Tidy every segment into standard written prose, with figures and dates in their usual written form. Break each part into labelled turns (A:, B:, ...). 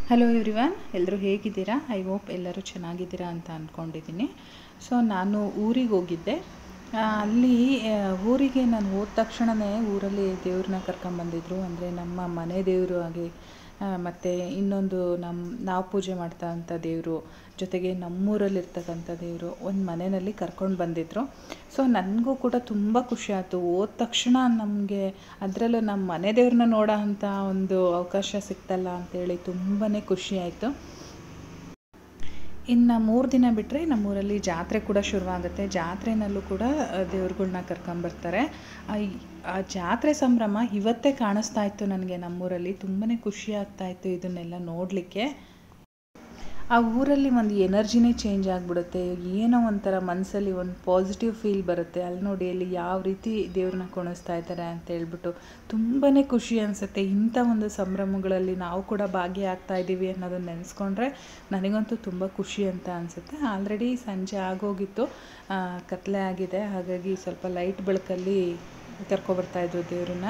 A: Hello everyone, ಎಲ್ಲರೂ ಹೇಗಿದ್ದೀರಾ? I hope ಎಲ್ಲರೂ ಚೆನ್ನಾಗಿದ್ದೀರಾ ಅಂತ ಅಂದ್ಕೊಂಡಿದ್ದೀನಿ. ಸೊ ನಾನು ಊರಿಗೆ ಹೋಗಿದ್ದೆ. ಅಲ್ಲಿ ಊರಿಗೆ ನಾನು ಹೋದ ತಕ್ಷಣವೇ ಊರಲ್ಲಿ ದೇವ್ರನ್ನ ಕರ್ಕೊಂಬಂದಿದ್ರು. ಅಂದರೆ ನಮ್ಮ ಮನೆ ದೇವರು ಹಾಗೆ ಮತ್ತು ಇನ್ನೊಂದು ನಾವು ಪೂಜೆ ಮಾಡ್ತಾವಂಥ ದೇವರು, ಜೊತೆಗೆ ನಮ್ಮೂರಲ್ಲಿರ್ತಕ್ಕಂಥ ದೇವರು ಒಂದು ಮನೆಯಲ್ಲಿ ಕರ್ಕೊಂಡು ಬಂದಿದ್ದರು. ಸೊ ನನಗೂ ಕೂಡ ತುಂಬ ಖುಷಿ ಆಯಿತು. ಹೋದ ತಕ್ಷಣ ನಮಗೆ ಅದರಲ್ಲೂ ನಮ್ಮ ಮನೆ ದೇವ್ರನ್ನ ನೋಡೋ ಅಂಥ ಒಂದು ಅವಕಾಶ ಸಿಕ್ತಲ್ಲ ಅಂಥೇಳಿ ತುಂಬಾ ಖುಷಿ ಆಯಿತು. ಇನ್ನು 3 ದಿನ ಬಿಟ್ಟರೆ ನಮ್ಮೂರಲ್ಲಿ ಜಾತ್ರೆ ಕೂಡ ಶುರುವಾಗುತ್ತೆ. ಜಾತ್ರೆನಲ್ಲೂ ಕೂಡ ದೇವ್ರುಗಳ್ನ ಕರ್ಕೊಂಬರ್ತಾರೆ. ಆ ಜಾತ್ರೆ ಸಂಭ್ರಮ ಇವತ್ತೇ ಕಾಣಿಸ್ತಾ ಇತ್ತು ನನಗೆ. ನಮ್ಮೂರಲ್ಲಿ ತುಂಬಾ ಖುಷಿ ಆಗ್ತಾಯಿತ್ತು ಇದನ್ನೆಲ್ಲ ನೋಡಲಿಕ್ಕೆ. ಆ ಊರಲ್ಲಿ ಒಂದು ಎನರ್ಜಿನೇ ಚೇಂಜ್ ಆಗಿಬಿಡುತ್ತೆ. ಏನೋ ಒಂಥರ ಮನಸ್ಸಲ್ಲಿ ಒಂದು ಪಾಸಿಟಿವ್ ಫೀಲ್ ಬರುತ್ತೆ. ಅಲ್ಲಿ ನೋಡಿ ಅಲ್ಲಿ ಯಾವ ರೀತಿ ದೇವ್ರನ್ನ ಕುಣಿಸ್ತಾ ಇದ್ದಾರೆ ಅಂತ ಹೇಳ್ಬಿಟ್ಟು ತುಂಬಾ ಖುಷಿ ಅನಿಸುತ್ತೆ. ಇಂಥ ಒಂದು ಸಂಭ್ರಮಗಳಲ್ಲಿ ನಾವು ಕೂಡ ಭಾಗಿಯಾಗ್ತಾ ಇದ್ದೀವಿ ಅನ್ನೋದನ್ನು ನೆನೆಸ್ಕೊಂಡ್ರೆ ನನಗಂತೂ ತುಂಬ ಖುಷಿ ಅಂತ ಅನಿಸುತ್ತೆ. ಆಲ್ರೆಡಿ ಸಂಜೆ ಆಗೋಗಿತ್ತು, ಕತ್ತಲೆ ಆಗಿದೆ. ಹಾಗಾಗಿ ಸ್ವಲ್ಪ ಲೈಟ್ ಬೆಳಕಲ್ಲಿ ಕರ್ಕೊಬರ್ತಾಯಿದ್ರು ದೇವ್ರನ್ನ.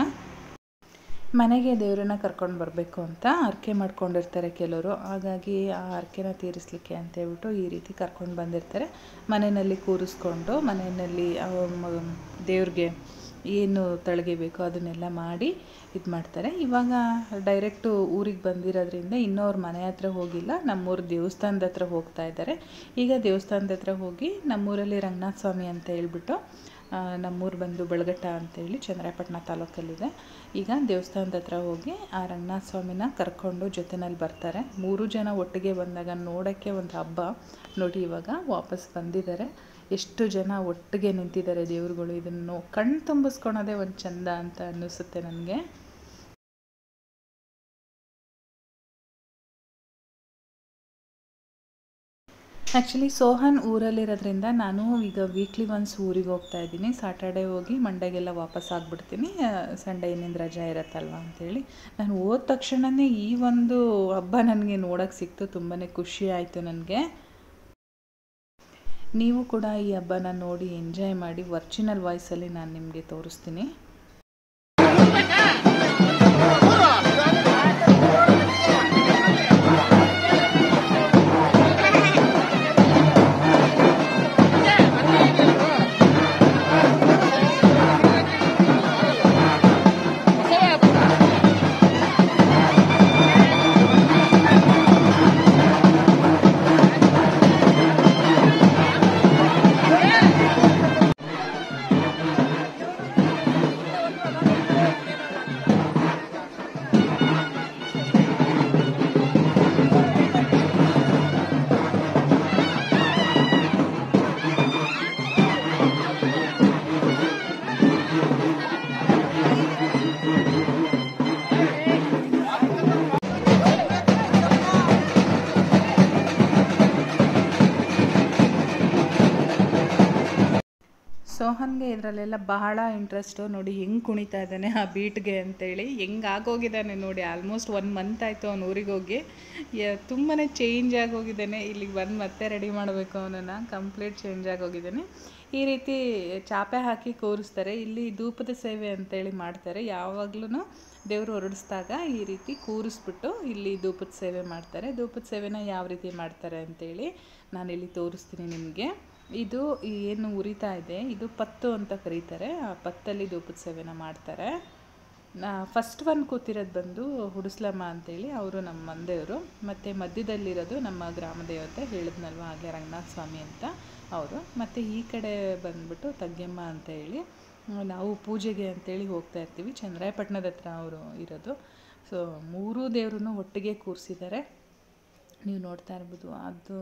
A: ಮನೆಗೆ ದೇವ್ರನ್ನ ಕರ್ಕೊಂಡು ಬರಬೇಕು ಅಂತ ಹರಕೆ ಮಾಡ್ಕೊಂಡಿರ್ತಾರೆ ಕೆಲವರು. ಹಾಗಾಗಿ ಆ ಹರಕೆನ ತೀರಿಸಲಿಕ್ಕೆ ಅಂತೇಳ್ಬಿಟ್ಟು ಈ ರೀತಿ ಕರ್ಕೊಂಡು ಬಂದಿರ್ತಾರೆ. ಮನೆಯಲ್ಲಿ ಕೂರಿಸ್ಕೊಂಡು ಮನೆಯಲ್ಲಿ ದೇವ್ರಿಗೆ ಏನು ತಳಗೆ ಬೇಕೋ ಅದನ್ನೆಲ್ಲ ಮಾಡಿ ಇದು ಮಾಡ್ತಾರೆ. ಇವಾಗ ಡೈರೆಕ್ಟು ಊರಿಗೆ ಬಂದಿರೋದ್ರಿಂದ ಇನ್ನೂ ಅವ್ರ ಮನೆ ಹತ್ರ ಹೋಗಿಲ್ಲ, ನಮ್ಮೂರು ದೇವಸ್ಥಾನದ ಹತ್ರ ಹೋಗ್ತಾ ಇದ್ದಾರೆ. ಈಗ ದೇವಸ್ಥಾನದ ಹತ್ರ ಹೋಗಿ ನಮ್ಮೂರಲ್ಲಿ ರಂಗನಾಥ ಸ್ವಾಮಿ ಅಂತ ಹೇಳ್ಬಿಟ್ಟು, ನಮ್ಮೂರು ಬಂದು ಬೆಳಗಟ್ಟ ಅಂತೇಳಿ ಚನ್ನರಾಯಪಟ್ಟಣ ತಾಲೂಕಲ್ಲಿದೆ. ಈಗ ದೇವಸ್ಥಾನದ ಹತ್ರ ಹೋಗಿ ಆ ರಂಗನಾಥ ಸ್ವಾಮಿನ ಕರ್ಕೊಂಡು ಜೊತೆಯಲ್ಲಿ ಬರ್ತಾರೆ. 3 ಜನ ಒಟ್ಟಿಗೆ ಬಂದಾಗ ನೋಡೋಕ್ಕೆ ಒಂದು ಹಬ್ಬ. ನೋಡಿ ಇವಾಗ ವಾಪಸ್ ಬಂದಿದ್ದಾರೆ. ಎಷ್ಟು ಜನ ಒಟ್ಟಿಗೆ ನಿಂತಿದ್ದಾರೆ ದೇವ್ರುಗಳು. ಇದನ್ನು ಕಣ್ಣು ತುಂಬಿಸ್ಕೊಳೋದೇ ಒಂದು ಚಂದ ಅಂತ ಅನ್ನಿಸುತ್ತೆ ನನಗೆ. ಆ್ಯಕ್ಚುಲಿ ಸೋಹನ್ ಊರಲ್ಲಿರೋದ್ರಿಂದ ನಾನು ಈಗ ವೀಕ್ಲಿ ಒನ್ಸ್ ಊರಿಗೆ ಹೋಗ್ತಾ ಇದ್ದೀನಿ. ಸಾಟರ್ಡೆ ಹೋಗಿ ಮಂಡೆಗೆಲ್ಲ ವಾಪಸ್ ಆಗಿಬಿಡ್ತೀನಿ. ಸಂಡೇ ಇನ್ನೇನು ರಜಾ ಇರುತ್ತಲ್ವ ಅಂಥೇಳಿ ನಾನು ಹೋದ ತಕ್ಷಣವೇ ಈ ಒಂದು ಹಬ್ಬ ನನಗೆ ನೋಡೋಕ್ಕೆ ಸಿಕ್ತು. ತುಂಬಾ ಖುಷಿ ಆಯಿತು ನನಗೆ. ನೀವು ಕೂಡ ಈ ಹಬ್ಬನ ನೋಡಿ ಎಂಜಾಯ್ ಮಾಡಿ. ಒರಿಜಿನಲ್ ವಾಯ್ಸಲ್ಲಿ ನಾನು ನಿಮಗೆ ತೋರಿಸ್ತೀನಿ. ಸೋಹನ್ಗೆ ಇದರಲ್ಲೆಲ್ಲ ಬಹಳ ಇಂಟ್ರೆಸ್ಟು. ನೋಡಿ ಹೆಂಗೆ ಕುಣಿತಾ ಇದ್ದಾನೆ ಆ ಬೀಟ್ಗೆ ಅಂತೇಳಿ. ಹೆಂಗೆ ಆಗೋಗಿದ್ದಾನೆ ನೋಡಿ. ಆಲ್ಮೋಸ್ಟ್ 1 ಮಂತ್ ಆಯಿತು ಅವ್ನು ಊರಿಗೆ ಹೋಗಿ. ತುಂಬಾ ಚೇಂಜ್ ಆಗೋಗಿದ್ದಾನೆ. ಇಲ್ಲಿಗೆ ಬಂದು ಮತ್ತೆ ರೆಡಿ ಮಾಡಬೇಕು ಅವನನ್ನು. ಕಂಪ್ಲೀಟ್ ಚೇಂಜ್ ಆಗೋಗಿದ್ದಾನೆ. ಈ ರೀತಿ ಚಾಪೆ ಹಾಕಿ ಕೂರಿಸ್ತಾರೆ. ಇಲ್ಲಿ ಧೂಪದ ಸೇವೆ ಅಂತೇಳಿ ಮಾಡ್ತಾರೆ. ಯಾವಾಗ್ಲೂ ದೇವರು ಹೊರಡಿಸಿದಾಗ ಈ ರೀತಿ ಕೂರಿಸ್ಬಿಟ್ಟು ಇಲ್ಲಿ ಧೂಪದ ಸೇವೆ ಮಾಡ್ತಾರೆ. ಧೂಪದ ಸೇವೆನ ಯಾವ ರೀತಿ ಮಾಡ್ತಾರೆ ಅಂತೇಳಿ ನಾನಿಲ್ಲಿ ತೋರಿಸ್ತೀನಿ ನಿಮಗೆ. ಇದು ಏನು ಉರಿತಾ ಇದೆ ಇದು ಪತ್ತು ಅಂತ ಕರೀತಾರೆ. ಆ ಪತ್ತಲ್ಲಿ ಧೂಪದ ಸೇವೆನ ಮಾಡ್ತಾರೆ. ಫಸ್ಟ್ ಒನ್ ಕೂತಿರೋದು ಬಂದು ಹುಡುಸ್ಲಮ್ಮ ಅಂತೇಳಿ, ಅವರು ನಮ್ಮ ಮಂದೆಯವರು. ಮತ್ತು ಮಧ್ಯದಲ್ಲಿರೋದು ನಮ್ಮ ಗ್ರಾಮ ದೇವತೆ, ಹೇಳಿದ್ನಲ್ವ ಆಗಲೇ ರಂಗನಾಥ ಸ್ವಾಮಿ ಅಂತ ಅವರು. ಮತ್ತು ಈ ಕಡೆ ಬಂದ್ಬಿಟ್ಟು ತಗ್ಗೆಮ್ಮ ಅಂತ ಹೇಳಿ ನಾವು ಪೂಜೆಗೆ ಅಂತೇಳಿ ಹೋಗ್ತಾ ಇರ್ತೀವಿ. ಚನ್ನರಾಯಪಟ್ಟಣದ ಹತ್ರ ಅವರು ಇರೋದು. ಸೊ 3 ದೇವ್ರನ್ನೂ ಒಟ್ಟಿಗೆ ಕೂರಿಸಿದ್ದಾರೆ. ನೀವು ನೋಡ್ತಾ ಇರ್ಬೋದು. ಅದು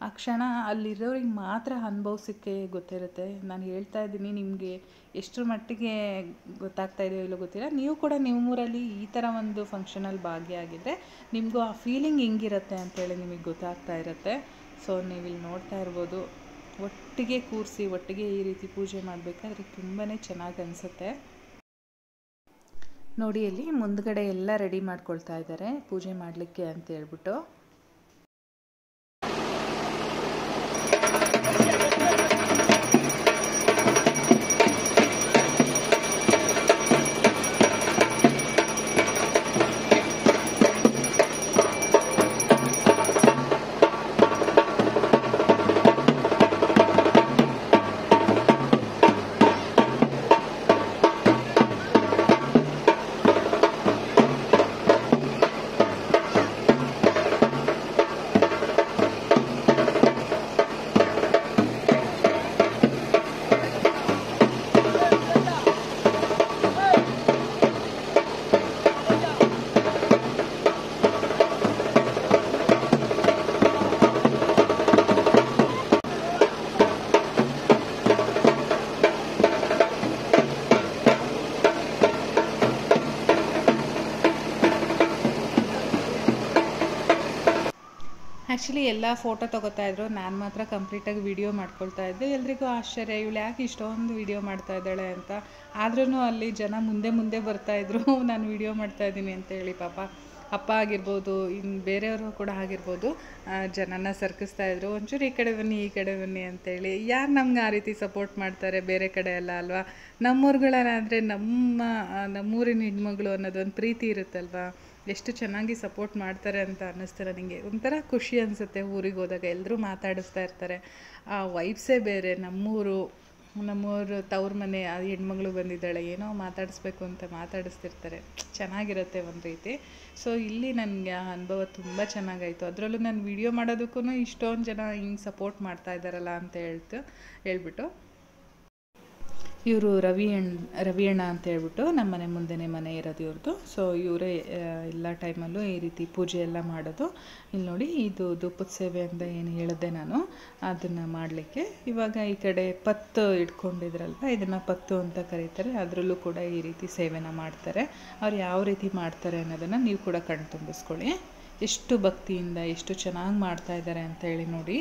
A: ಆ ಕ್ಷಣ ಅಲ್ಲಿರೋರಿಗೆ ಮಾತ್ರ ಅನುಭವಿಸೋಕ್ಕೆ ಗೊತ್ತಿರುತ್ತೆ. ನಾನು ಹೇಳ್ತಾ ಇದ್ದೀನಿ, ನಿಮಗೆ ಎಷ್ಟರ ಮಟ್ಟಿಗೆ ಗೊತ್ತಾಗ್ತಾ ಇದೆಯೋ ಇಲ್ಲೋ ಗೊತ್ತಿಲ್ಲ. ನೀವು ಕೂಡ ನಿಮ್ಮೂರಲ್ಲಿ ಈ ಥರ ಒಂದು ಫಂಕ್ಷನಲ್ಲಿ ಭಾಗಿಯಾಗಿದ್ದರೆ ನಿಮಗೂ ಆ ಫೀಲಿಂಗ್ ಹೆಂಗಿರುತ್ತೆ ಅಂತೇಳಿ ನಿಮಗೆ ಗೊತ್ತಾಗ್ತಾ ಇರುತ್ತೆ. ಸೊ ನೀವಿಲ್ಲಿ ನೋಡ್ತಾ ಇರ್ಬೋದು, ಒಟ್ಟಿಗೆ ಕೂರಿಸಿ ಒಟ್ಟಿಗೆ ಈ ರೀತಿ ಪೂಜೆ ಮಾಡಬೇಕಾದ್ರೆ ತುಂಬಾ ಚೆನ್ನಾಗಿ ಅನಿಸುತ್ತೆ. ನೋಡಿ ಅಲ್ಲಿ ಮುಂದ್ಗಡೆ ಎಲ್ಲ ರೆಡಿ ಮಾಡ್ಕೊಳ್ತಾ ಇದ್ದಾರೆ ಪೂಜೆ ಮಾಡಲಿಕ್ಕೆ ಅಂತ ಹೇಳ್ಬಿಟ್ಟು. ಆ್ಯಕ್ಚುಲಿ ಎಲ್ಲ ಫೋಟೋ ತೊಗೋತಾಯಿದ್ರು, ನಾನು ಮಾತ್ರ ಕಂಪ್ಲೀಟಾಗಿ ವೀಡಿಯೋ ಮಾಡ್ಕೊಳ್ತಾ ಇದ್ದೆ. ಎಲ್ರಿಗೂ ಆಶ್ಚರ್ಯ, ಇವಳು ಯಾಕೆ ಇಷ್ಟೊಂದು ವೀಡಿಯೋ ಮಾಡ್ತಾ ಇದ್ದಾಳೆ ಅಂತ. ಆದ್ರೂ ಅಲ್ಲಿ ಜನ ಮುಂದೆ ಮುಂದೆ ಬರ್ತಾಯಿದ್ರು ನಾನು ವೀಡಿಯೋ ಮಾಡ್ತಾಯಿದ್ದೀನಿ ಅಂತೇಳಿ. ಪಾಪ ಅಪ್ಪ ಆಗಿರ್ಬೋದು, ಇನ್ನು ಬೇರೆಯವರು ಕೂಡ ಆಗಿರ್ಬೋದು, ಜನನ ಸರ್ಕಿಸ್ತಾಯಿದ್ರು, ಒಂಚೂರು ಈ ಕಡೆ ಬನ್ನಿ ಈ ಕಡೆ ಬನ್ನಿ ಅಂತೇಳಿ. ಯಾರು ನಮ್ಗೆ ಆ ರೀತಿ ಸಪೋರ್ಟ್ ಮಾಡ್ತಾರೆ ಬೇರೆ ಕಡೆ ಎಲ್ಲ ಅಲ್ವಾ. ನಮ್ಮೂರುಗಳಾದರೆ ನಮ್ಮೂರಿನ ಹೆಣ್ಮಗಳು ಅನ್ನೋದೊಂದು ಪ್ರೀತಿ ಇರುತ್ತಲ್ವ, ಎಷ್ಟು ಚೆನ್ನಾಗಿ ಸಪೋರ್ಟ್ ಮಾಡ್ತಾರೆ ಅಂತ ಅನ್ನಿಸ್ತು ನನಗೆ. ಒಂಥರ ಖುಷಿ ಅನಿಸುತ್ತೆ ಊರಿಗೆ ಹೋದಾಗ. ಎಲ್ಲರೂ ಮಾತಾಡಿಸ್ತಾ ಇರ್ತಾರೆ, ಆ ವೈಬ್ಸೇ ಬೇರೆ. ನಮ್ಮೂರು ತವ್ರ ಮನೆ, ಆ ಹೆಣ್ಮಗಳು ಬಂದಿದ್ದಾಳೆ, ಏನೋ ಮಾತಾಡಿಸ್ಬೇಕು ಅಂತ ಮಾತಾಡಿಸ್ತಿರ್ತಾರೆ, ಚೆನ್ನಾಗಿರುತ್ತೆ ಒಂದು ರೀತಿ. ಸೊ ಇಲ್ಲಿ ನನಗೆ ಆ ಅನುಭವ ತುಂಬ ಚೆನ್ನಾಗಾಯಿತು. ಅದರಲ್ಲೂ ನಾನು ವೀಡಿಯೋ ಮಾಡೋದಕ್ಕೂ ಇಷ್ಟೊಂದು ಜನ ಹಿಂಗೆ ಸಪೋರ್ಟ್ ಮಾಡ್ತಾ ಇದ್ದಾರಲ್ಲ ಅಂತ ಹೇಳ್ಬಿಟ್ಟು. ಇವರು ರವಿ ಅಣ್ಣ ಅಂತ ಹೇಳ್ಬಿಟ್ಟು ನಮ್ಮ ಮನೆ ಮುಂದೆನೇ ಮನೆ ಇರೋದು ಇವ್ರದ್ದು. ಸೊ ಇವರೇ ಎಲ್ಲ ಟೈಮಲ್ಲೂ ಈ ರೀತಿ ಪೂಜೆ ಎಲ್ಲ ಮಾಡೋದು. ಇಲ್ಲಿ ನೋಡಿ, ಇದು ಧೂಪದ ಸೇವೆ ಅಂತ ಏನು ಹೇಳಿದೆ ನಾನು, ಅದನ್ನು ಮಾಡಲಿಕ್ಕೆ ಇವಾಗ ಈ ಕಡೆ ಪತ್ತು ಇಟ್ಕೊಂಡಿದ್ರಲ್ವ, ಇದನ್ನು ಪತ್ತು ಅಂತ ಕರೀತಾರೆ. ಅದರಲ್ಲೂ ಕೂಡ ಈ ರೀತಿ ಸೇವೆನ ಮಾಡ್ತಾರೆ. ಅವ್ರು ಯಾವ ರೀತಿ ಮಾಡ್ತಾರೆ ಅನ್ನೋದನ್ನು ನೀವು ಕೂಡ ಕಣ್ಣು ತುಂಬಿಸ್ಕೊಳ್ಳಿ. ಎಷ್ಟು ಭಕ್ತಿಯಿಂದ ಎಷ್ಟು ಚೆನ್ನಾಗಿ ಮಾಡ್ತಾ ಇದ್ದಾರೆ ಅಂತ ಹೇಳಿ ನೋಡಿ.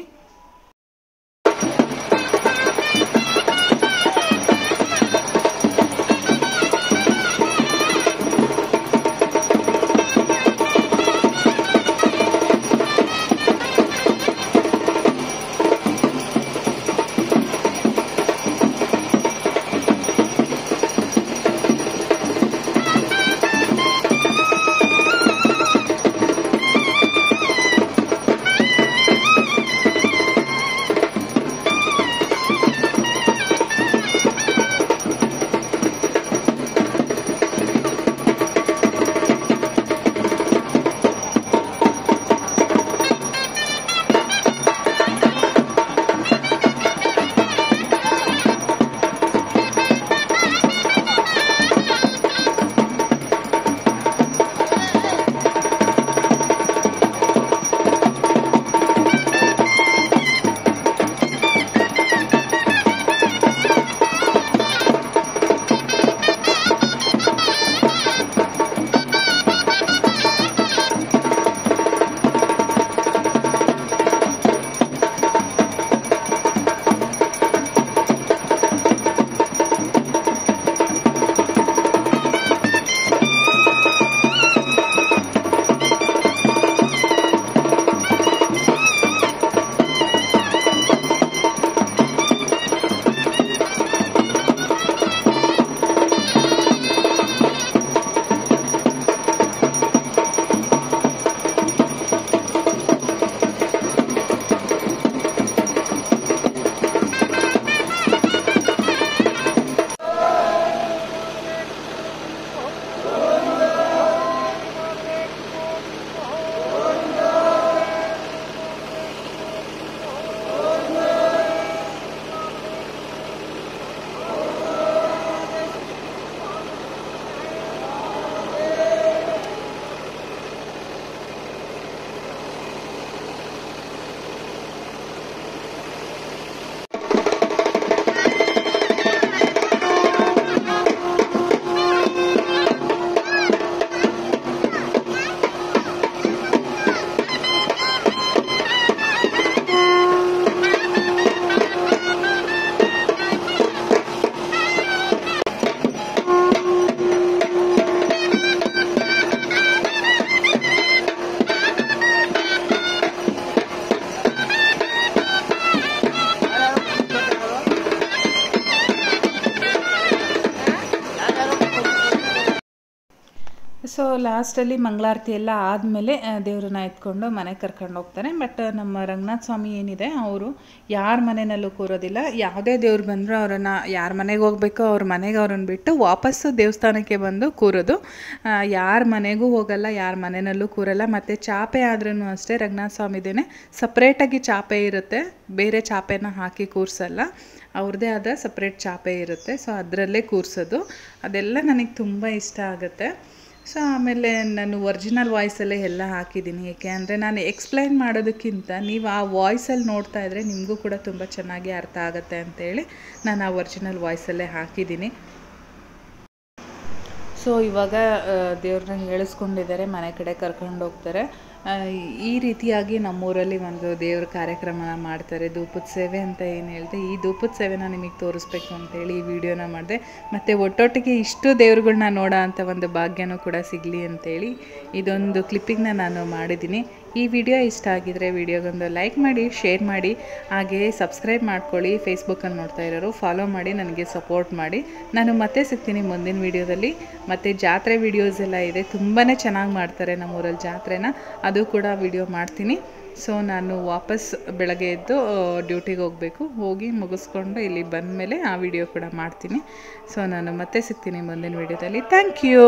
A: ಸೊ ಲಾಸ್ಟಲ್ಲಿ ಮಂಗಳಾರತಿ ಎಲ್ಲ ಆದಮೇಲೆ ದೇವ್ರನ್ನ ಎತ್ಕೊಂಡು ಮನೆಗೆ ಕರ್ಕೊಂಡು ಹೋಗ್ತಾರೆ. ಬಟ್ ನಮ್ಮ ರಂಗನಾಥ ಸ್ವಾಮಿ ಏನಿದೆ, ಅವರು ಯಾರ ಮನೆಯಲ್ಲೂ ಕೂರೋದಿಲ್ಲ. ಯಾವುದೇ ದೇವ್ರು ಬಂದರೂ ಅವರನ್ನು ಯಾರ ಮನೆಗೆ ಹೋಗಬೇಕೋ ಅವ್ರ ಮನೆಗೆ ಅವ್ರನ್ನ ಬಿಟ್ಟು ವಾಪಸ್ಸು ದೇವಸ್ಥಾನಕ್ಕೆ ಬಂದು ಕೂರೋದು. ಯಾರ ಮನೆಗೂ ಹೋಗಲ್ಲ, ಯಾರ ಮನೆಯಲ್ಲೂ ಕೂರಲ್ಲ. ಮತ್ತು ಚಾಪೆ ಆದ್ರೂ ಅಷ್ಟೇ, ರಂಗನಾಥ ಸ್ವಾಮಿದೇನೆ ಸಪ್ರೇಟಾಗಿ ಚಾಪೆ ಇರುತ್ತೆ, ಬೇರೆ ಚಾಪೆನ ಹಾಕಿ ಕೂರಿಸಲ್ಲ, ಅವ್ರದ್ದೇ ಆದ ಸಪ್ರೇಟ್ ಚಾಪೆ ಇರುತ್ತೆ. ಸೊ ಅದರಲ್ಲೇ ಕೂರಿಸೋದು. ಅದೆಲ್ಲ ನನಗೆ ತುಂಬ ಇಷ್ಟ ಆಗುತ್ತೆ. ಸೊ ಆಮೇಲೆ ನಾನು ಒರಿಜಿನಲ್ ವಾಯ್ಸಲ್ಲೇ ಎಲ್ಲ ಹಾಕಿದ್ದೀನಿ. ಏಕೆ ಅಂದರೆ ನಾನು ಎಕ್ಸ್ಪ್ಲೈನ್ ಮಾಡೋದಕ್ಕಿಂತ ನೀವು ಆ ವಾಯ್ಸಲ್ಲಿ ನೋಡ್ತಾ ಇದ್ದರೆ ನಿಮಗೂ ಕೂಡ ತುಂಬ ಚೆನ್ನಾಗಿ ಅರ್ಥ ಆಗುತ್ತೆ ಅಂತೇಳಿ ನಾನು ಆ ಒರಿಜಿನಲ್ ವಾಯ್ಸಲ್ಲೇ ಹಾಕಿದ್ದೀನಿ. ಸೊ ಇವಾಗ ದೇವ್ರನ್ನ ಹೇಳಿಸ್ಕೊಂಡಿದ್ದಾರೆ, ಮನೆ ಕಡೆ ಕರ್ಕೊಂಡು ಹೋಗ್ತಾರೆ. ಈ ರೀತಿಯಾಗಿ ನಮ್ಮೂರಲ್ಲಿ ಒಂದು ದೇವ್ರ ಕಾರ್ಯಕ್ರಮನ ಮಾಡ್ತಾರೆ. ಧೂಪದ ಸೇವೆ ಅಂತ ಏನು ಹೇಳಿದೆ, ಈ ಧೂಪದ ಸೇವೆನ ನಿಮಗೆ ತೋರಿಸ್ಬೇಕು ಅಂತೇಳಿ ಈ ವಿಡಿಯೋನ ಮಾಡಿದೆ. ಮತ್ತು ಒಟ್ಟೊಟ್ಟಿಗೆ ಇಷ್ಟು ದೇವ್ರುಗಳ್ನ ನೋಡೋ ಅಂಥ ಒಂದು ಭಾಗ್ಯನೂ ಕೂಡ ಸಿಗಲಿ ಅಂತೇಳಿ ಇದೊಂದು ಕ್ಲಿಪ್ಪಿಂಗ್ನ ನಾನು ಮಾಡಿದ್ದೀನಿ. ಈ ವಿಡಿಯೋ ಇಷ್ಟ ಆಗಿದರೆ ವಿಡಿಯೋಗೊಂದು ಲೈಕ್ ಮಾಡಿ, ಶೇರ್ ಮಾಡಿ, ಹಾಗೆ ಸಬ್ಸ್ಕ್ರೈಬ್ ಮಾಡ್ಕೊಳ್ಳಿ. ಫೇಸ್ಬುಕ್ಕಲ್ಲಿ ನೋಡ್ತಾ ಇರೋರು ಫಾಲೋ ಮಾಡಿ, ನನಗೆ ಸಪೋರ್ಟ್ ಮಾಡಿ. ನಾನು ಮತ್ತೆ ಸಿಗ್ತೀನಿ ಮುಂದಿನ ವಿಡಿಯೋದಲ್ಲಿ. ಮತ್ತು ಜಾತ್ರೆ ವಿಡಿಯೋಸ್ ಎಲ್ಲ ಇದೆ, ತುಂಬಾ ಚೆನ್ನಾಗಿ ಮಾಡ್ತಾರೆ ನಮ್ಮೂರಲ್ಲಿ ಜಾತ್ರೆನ, ಅದು ಕೂಡ ವಿಡಿಯೋ ಮಾಡ್ತೀನಿ. ಸೊ ನಾನು ವಾಪಸ್ ಬೆಳಗ್ಗೆ ಎದ್ದು ಡ್ಯೂಟಿಗೆ ಹೋಗಬೇಕು, ಹೋಗಿ ಮುಗಿಸ್ಕೊಂಡು ಇಲ್ಲಿ ಬಂದ ಮೇಲೆ ಆ ವಿಡಿಯೋ ಕೂಡ ಮಾಡ್ತೀನಿ. ಸೊ ನಾನು ಮತ್ತೆ ಸಿಗ್ತೀನಿ ಮುಂದಿನ ವಿಡಿಯೋದಲ್ಲಿ. Thank you.